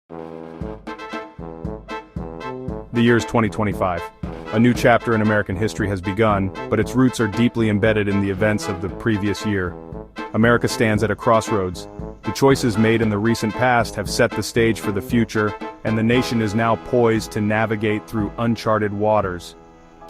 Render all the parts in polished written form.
The year is 2025. A new chapter in American history has begun, but its roots are deeply embedded in the events of the previous year. America stands at a crossroads. The choices made in the recent past have set the stage for the future, and the nation is now poised to navigate through uncharted waters.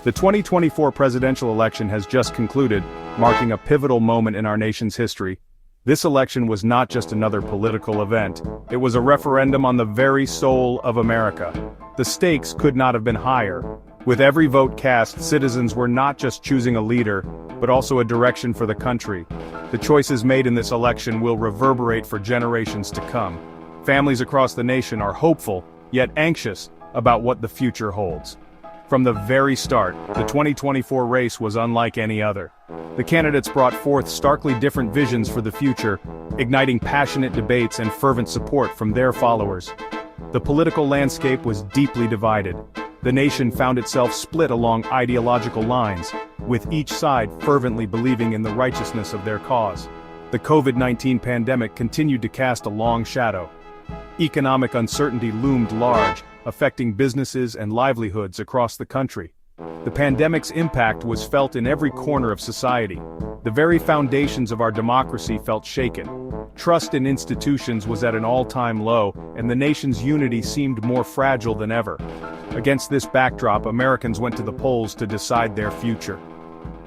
The 2024 presidential election has just concluded, marking a pivotal moment in our nation's history. This election was not just another political event, it was a referendum on the very soul of America. The stakes could not have been higher. With every vote cast, citizens were not just choosing a leader, but also a direction for the country. The choices made in this election will reverberate for generations to come. Families across the nation are hopeful, yet anxious, about what the future holds. From the very start, the 2024 race was unlike any other. The candidates brought forth starkly different visions for the future, igniting passionate debates and fervent support from their followers. The political landscape was deeply divided. The nation found itself split along ideological lines, with each side fervently believing in the righteousness of their cause. The COVID-19 pandemic continued to cast a long shadow. Economic uncertainty loomed large, affecting businesses and livelihoods across the country. The pandemic's impact was felt in every corner of society. The very foundations of our democracy felt shaken. Trust in institutions was at an all-time low, and the nation's unity seemed more fragile than ever. Against this backdrop, Americans went to the polls to decide their future.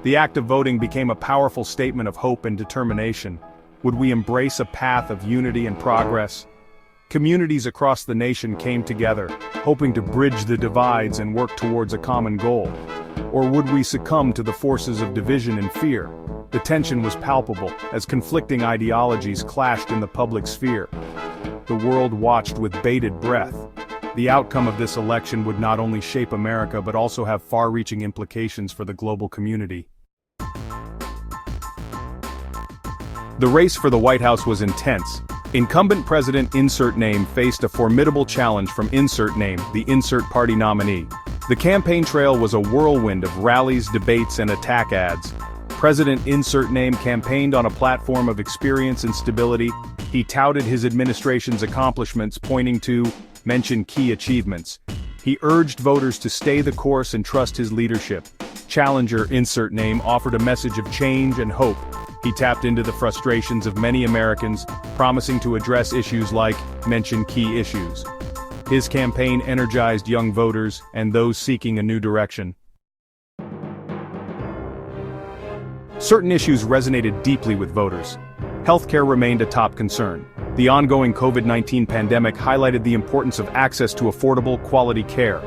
The act of voting became a powerful statement of hope and determination. Would we embrace a path of unity and progress? Communities across the nation came together, hoping to bridge the divides and work towards a common goal. Or would we succumb to the forces of division and fear? The tension was palpable, as conflicting ideologies clashed in the public sphere. The world watched with bated breath. The outcome of this election would not only shape America but also have far-reaching implications for the global community. The race for the White House was intense. Incumbent President Insert Name faced a formidable challenge from Insert Name, the Insert Party nominee. The campaign trail was a whirlwind of rallies, debates, and attack ads. President Insert Name campaigned on a platform of experience and stability. He touted his administration's accomplishments, pointing to mention key achievements. He urged voters to stay the course and trust his leadership. Challenger Insert Name offered a message of change and hope. He tapped into the frustrations of many Americans, promising to address issues like mention key issues. His campaign energized young voters and those seeking a new direction. Certain issues resonated deeply with voters. Healthcare remained a top concern. The ongoing COVID-19 pandemic highlighted the importance of access to affordable, quality care.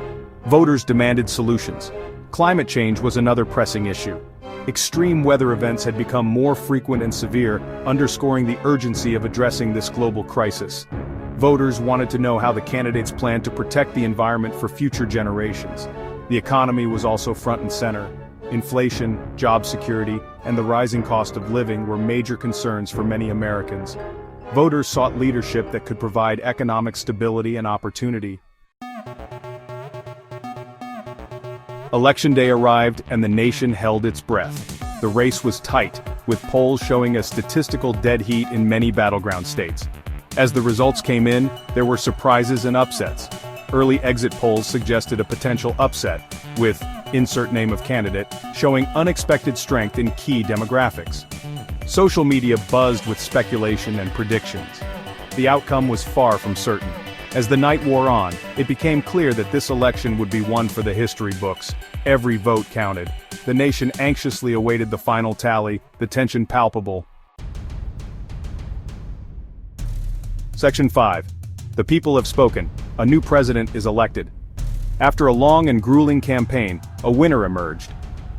Voters demanded solutions. Climate change was another pressing issue. Extreme weather events had become more frequent and severe, underscoring the urgency of addressing this global crisis. Voters wanted to know how the candidates planned to protect the environment for future generations. The economy was also front and center. Inflation, job security, and the rising cost of living were major concerns for many Americans. Voters sought leadership that could provide economic stability and opportunity. Election day arrived and the nation held its breath. The race was tight, with polls showing a statistical dead heat in many battleground states. As the results came in, there were surprises and upsets. Early exit polls suggested a potential upset, with Insert Name of Candidate showing unexpected strength in key demographics. Social media buzzed with speculation and predictions. The outcome was far from certain. As the night wore on, it became clear that this election would be one for the history books. Every vote counted. The nation anxiously awaited the final tally, the tension palpable. Section 5. The people have spoken. A new president is elected. After a long and grueling campaign, a winner emerged.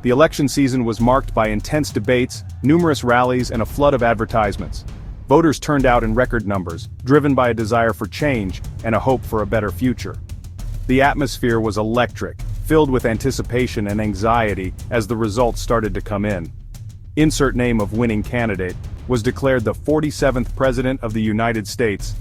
The election season was marked by intense debates, numerous rallies, and a flood of advertisements. Voters turned out in record numbers, driven by a desire for change and a hope for a better future. The atmosphere was electric, filled with anticipation and anxiety as the results started to come in. Insert Name of winning candidate was declared the 47th President of the United States.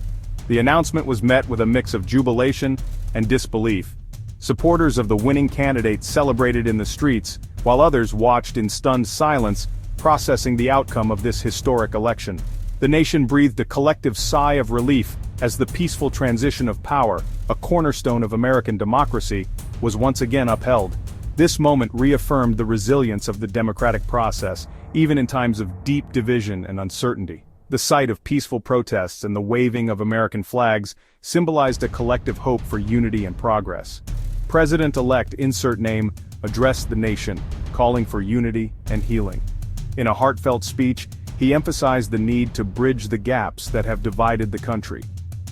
The announcement was met with a mix of jubilation and disbelief. Supporters of the winning candidate celebrated in the streets, while others watched in stunned silence, processing the outcome of this historic election. The nation breathed a collective sigh of relief as the peaceful transition of power, a cornerstone of American democracy, was once again upheld. This moment reaffirmed the resilience of the democratic process, even in times of deep division and uncertainty. The sight of peaceful protests and the waving of American flags symbolized a collective hope for unity and progress. President-elect insert name addressed the nation, calling for unity and healing. In a heartfelt speech, he emphasized the need to bridge the gaps that have divided the country.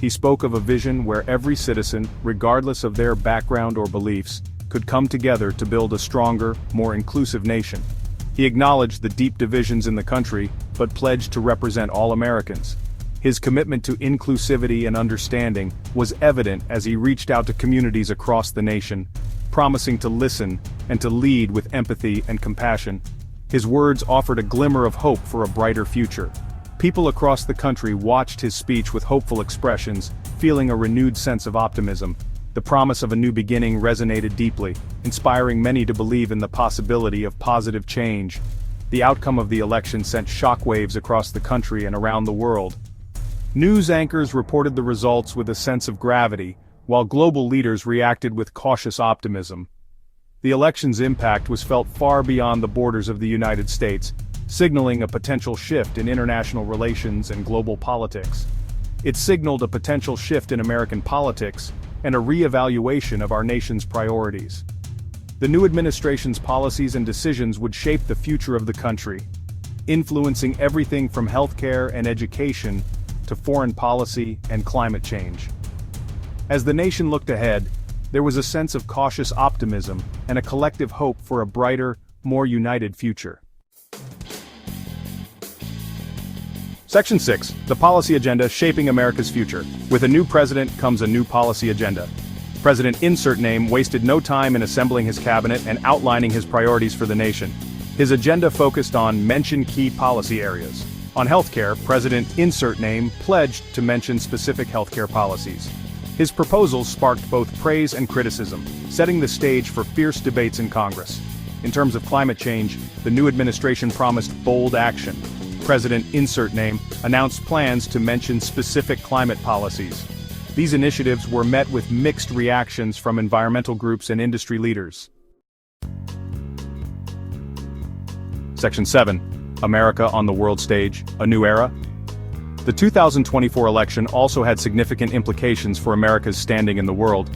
He spoke of a vision where every citizen, regardless of their background or beliefs, could come together to build a stronger, more inclusive nation. He acknowledged the deep divisions in the country, but pledged to represent all Americans. His commitment to inclusivity and understanding was evident as he reached out to communities across the nation, promising to listen and to lead with empathy and compassion. His words offered a glimmer of hope for a brighter future. People across the country watched his speech with hopeful expressions, feeling a renewed sense of optimism. The promise of a new beginning resonated deeply, inspiring many to believe in the possibility of positive change. The outcome of the election sent shockwaves across the country and around the world. News anchors reported the results with a sense of gravity, while global leaders reacted with cautious optimism. The election's impact was felt far beyond the borders of the United States, signaling a potential shift in international relations and global politics. It signaled a potential shift in American politics and a re-evaluation of our nation's priorities. The new administration's policies and decisions would shape the future of the country, influencing everything from healthcare and education to foreign policy and climate change. As the nation looked ahead, there was a sense of cautious optimism and a collective hope for a brighter, more united future. Section 6, the policy agenda shaping America's future. With a new president comes a new policy agenda. President insert name wasted no time in assembling his cabinet and outlining his priorities for the nation. His agenda focused on mention key policy areas. On healthcare, President insert name pledged to mention specific healthcare policies. His proposals sparked both praise and criticism, setting the stage for fierce debates in Congress. In terms of climate change, the new administration promised bold action. President insert name announced plans to mention specific climate policies. These initiatives were met with mixed reactions from environmental groups and industry leaders. Section 7, America on the world stage, a new era. The 2024 election also had significant implications for America's standing in the world.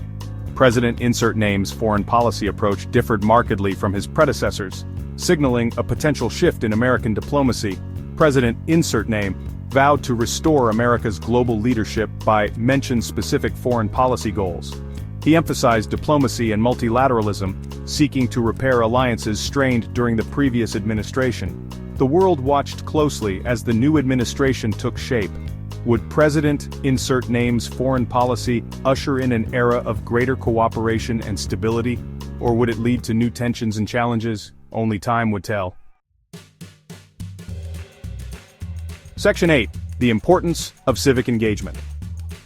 President insert name's foreign policy approach differed markedly from his predecessors, signaling a potential shift in American diplomacy. President insert name vowed to restore America's global leadership by mention specific foreign policy goals. He emphasized diplomacy and multilateralism, seeking to repair alliances strained during the previous administration. The world watched closely as the new administration took shape. Would President insert name's foreign policy usher in an era of greater cooperation and stability, or would it lead to new tensions and challenges? Only time would tell. Section 8, the importance of civic engagement.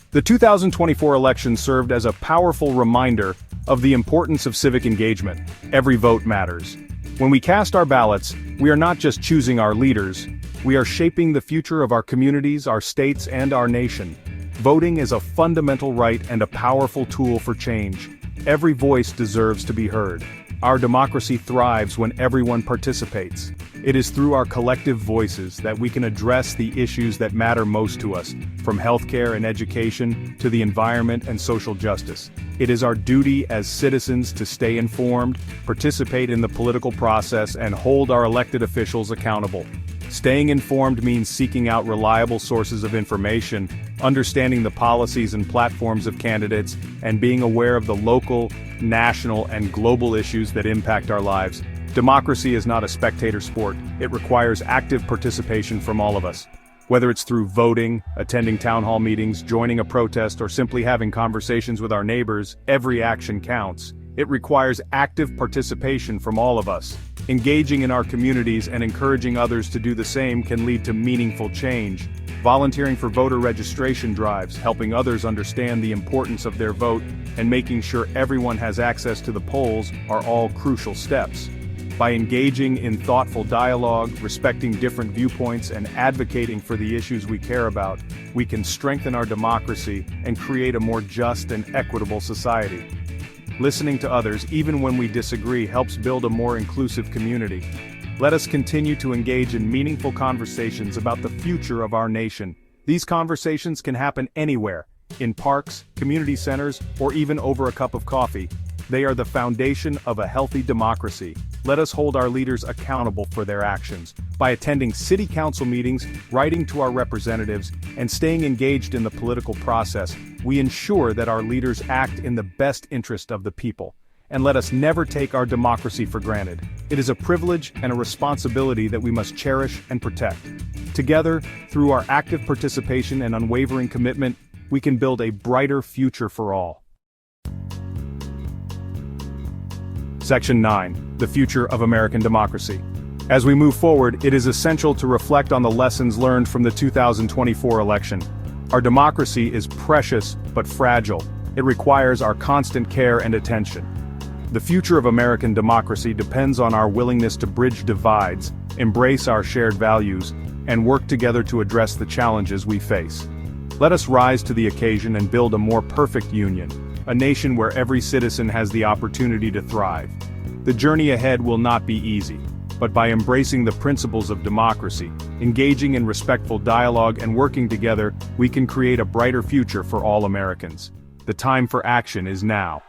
The 2024 election served as a powerful reminder of the importance of civic engagement. Every vote matters. When we cast our ballots, we are not just choosing our leaders, we are shaping the future of our communities, our states, and our nation. Voting is a fundamental right and a powerful tool for change. Every voice deserves to be heard. Our democracy thrives when everyone participates. It is through our collective voices that we can address the issues that matter most to us, from healthcare and education to the environment and social justice. It is our duty as citizens to stay informed, participate in the political process, and hold our elected officials accountable. Staying informed means seeking out reliable sources of information, understanding the policies and platforms of candidates, and being aware of the local, national, and global issues that impact our lives. Democracy is not a spectator sport. It requires active participation from all of us. Whether it's through voting, attending town hall meetings, joining a protest, or simply having conversations with our neighbors, every action counts. It requires active participation from all of us. Engaging in our communities and encouraging others to do the same can lead to meaningful change. Volunteering for voter registration drives, helping others understand the importance of their vote, and making sure everyone has access to the polls are all crucial steps. By engaging in thoughtful dialogue, respecting different viewpoints, and advocating for the issues we care about, we can strengthen our democracy and create a more just and equitable society. Listening to others, even when we disagree, helps build a more inclusive community. Let us continue to engage in meaningful conversations about the future of our nation. These conversations can happen anywhere, in parks, community centers, or even over a cup of coffee. They are the foundation of a healthy democracy. Let us hold our leaders accountable for their actions. By attending city council meetings, writing to our representatives, and staying engaged in the political process, we ensure that our leaders act in the best interest of the people. And let us never take our democracy for granted. It is a privilege and a responsibility that we must cherish and protect. Together, through our active participation and unwavering commitment, we can build a brighter future for all. Section 9. The Future of American Democracy. As we move forward, it is essential to reflect on the lessons learned from the 2024 election. Our democracy is precious but fragile. It requires our constant care and attention. The future of American democracy depends on our willingness to bridge divides, embrace our shared values, and work together to address the challenges we face. Let us rise to the occasion and build a more perfect union, a nation where every citizen has the opportunity to thrive. The journey ahead will not be easy, but by embracing the principles of democracy, engaging in respectful dialogue, and working together, we can create a brighter future for all Americans. The time for action is now.